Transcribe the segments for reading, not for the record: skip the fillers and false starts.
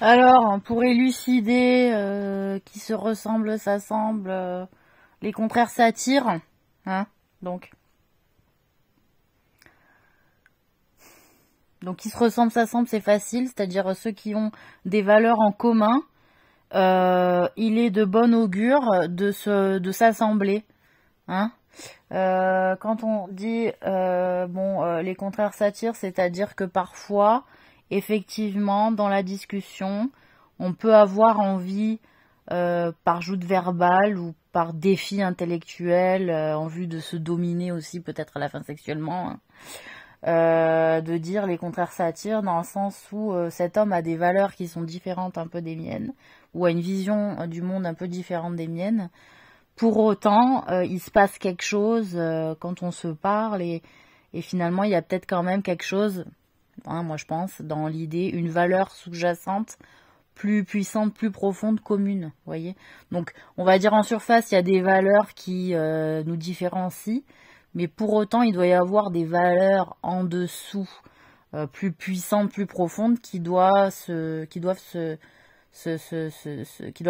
Alors, pour élucider qui se ressemble, s'assemble, les contraires s'attirent, hein, donc qui se ressemblent, s'assemblent, c'est facile, c'est-à-dire ceux qui ont des valeurs en commun. Il est de bon augure de s'assembler, hein. Quand on dit les contraires s'attirent, c'est-à-dire que parfois, effectivement, dans la discussion, on peut avoir envie, par joute verbale ou par défi intellectuel, en vue de se dominer aussi, peut-être à la fin sexuellement, hein, de dire les contraires s'attirent dans le sens où cet homme a des valeurs qui sont différentes un peu des miennes, ou a une vision du monde un peu différente des miennes. Pour autant, il se passe quelque chose quand on se parle et finalement il y a peut-être quand même quelque chose, hein, moi je pense, dans l'idée, une valeur sous-jacente plus puissante, plus profonde, commune, vous voyez. Donc on va dire en surface, il y a des valeurs qui nous différencient, mais pour autant il doit y avoir des valeurs en dessous, plus puissantes, plus profondes, qui doivent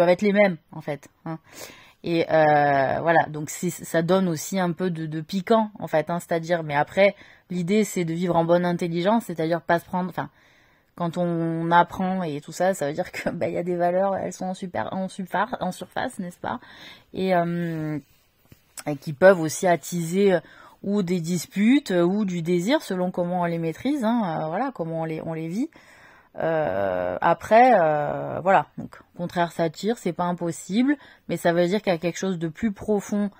être les mêmes en fait, hein. Et voilà, donc ça donne aussi un peu de piquant en fait, hein, c'est-à-dire, mais après l'idée c'est de vivre en bonne intelligence, c'est-à-dire pas se prendre, enfin quand on apprend et tout ça, ça veut dire que il y a des valeurs, elles sont en surface, n'est-ce pas, et qui peuvent aussi attiser ou des disputes ou du désir selon comment on les maîtrise, hein, voilà, comment on les vit. Après, voilà, donc contraire s'attire, c'est pas impossible, mais ça veut dire qu'il y a quelque chose de plus profond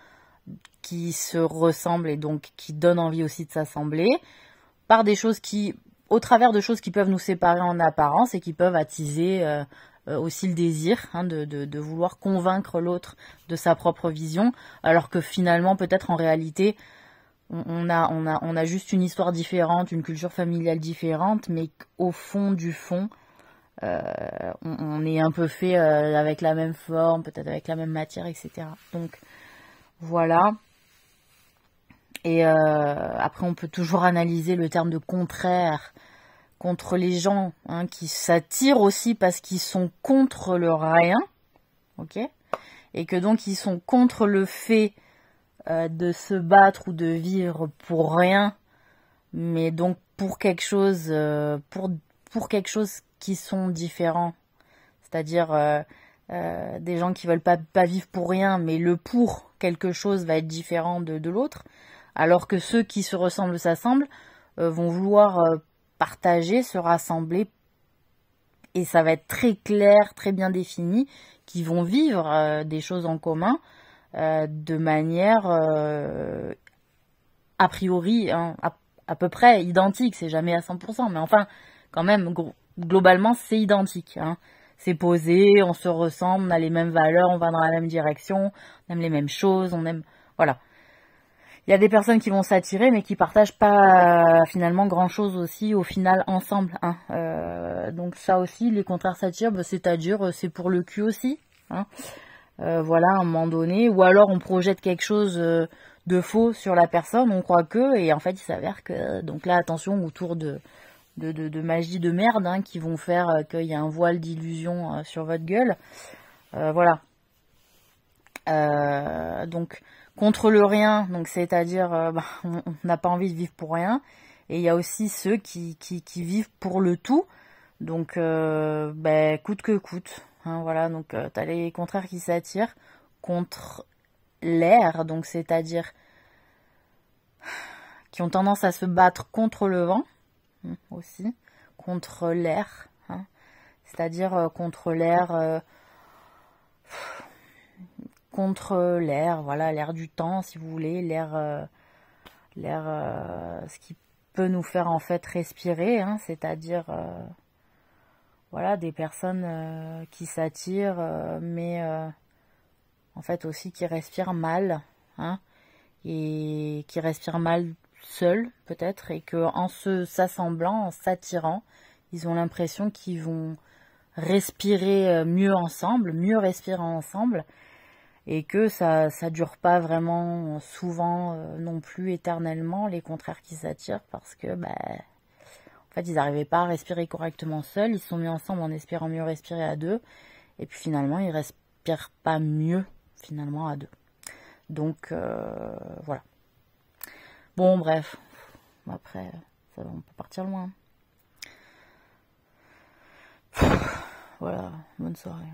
qui se ressemble et donc qui donne envie aussi de s'assembler par des choses au travers de choses qui peuvent nous séparer en apparence et qui peuvent attiser aussi le désir, hein, de vouloir convaincre l'autre de sa propre vision, alors que finalement peut-être en réalité on a juste une histoire différente, une culture familiale différente, mais au fond du fond, on est un peu fait avec la même forme, peut-être avec la même matière, etc. Donc voilà. Et après, on peut toujours analyser le terme de contraire contre les gens, hein, qui s'attirent aussi parce qu'ils sont contre le rien, ok, et que donc ils sont contre le fait de se battre ou de vivre pour rien, mais donc pour quelque chose, pour quelque chose qui sont différents, c'est-à-dire des gens qui veulent pas vivre pour rien, mais le pour quelque chose va être différent de l'autre, alors que ceux qui se ressemblent s'assemblent vont vouloir partager, se rassembler, et ça va être très clair, très bien défini, qui vont vivre des choses en commun de manière a priori, hein, à peu près identique, c'est jamais à 100%, mais enfin, quand même, globalement, c'est identique, hein. C'est posé, on se ressemble, on a les mêmes valeurs, on va dans la même direction, on aime les mêmes choses, on aime... Voilà. Il y a des personnes qui vont s'attirer, mais qui partagent pas finalement grand-chose aussi, au final, ensemble, hein. Donc ça aussi, les contraires s'attirent, c'est-à-dire, c'est pour le cul aussi, hein. Voilà, à un moment donné, ou alors on projette quelque chose de faux sur la personne, on croit que, et en fait il s'avère que, donc là attention autour de magie de merde, hein, qui vont faire qu'il y a un voile d'illusion sur votre gueule, voilà. Donc contre le rien, donc c'est-à-dire on n'a pas envie de vivre pour rien, et il y a aussi ceux qui vivent pour le tout, donc coûte que coûte, hein, voilà, donc t'as les contraires qui s'attirent contre l'air, donc c'est-à-dire qui ont tendance à se battre contre le vent, aussi, contre l'air, hein, c'est-à-dire contre l'air, voilà, l'air du temps, si vous voulez, ce qui peut nous faire en fait respirer, hein, c'est-à-dire voilà, des personnes qui s'attirent, mais en fait aussi qui respirent mal, hein, et qui respirent mal seuls peut-être, et que en s'assemblant, en s'attirant, ils ont l'impression qu'ils vont respirer mieux ensemble, mieux respirer ensemble, et que ça dure pas vraiment souvent non plus éternellement, les contraires qui s'attirent, parce que En fait, ils n'arrivaient pas à respirer correctement seuls. Ils se sont mis ensemble en espérant mieux respirer à deux. Et puis finalement, ils respirent pas mieux, finalement, à deux. Donc, voilà. Bon, bref. Après, ça, on peut partir loin. Voilà, bonne soirée.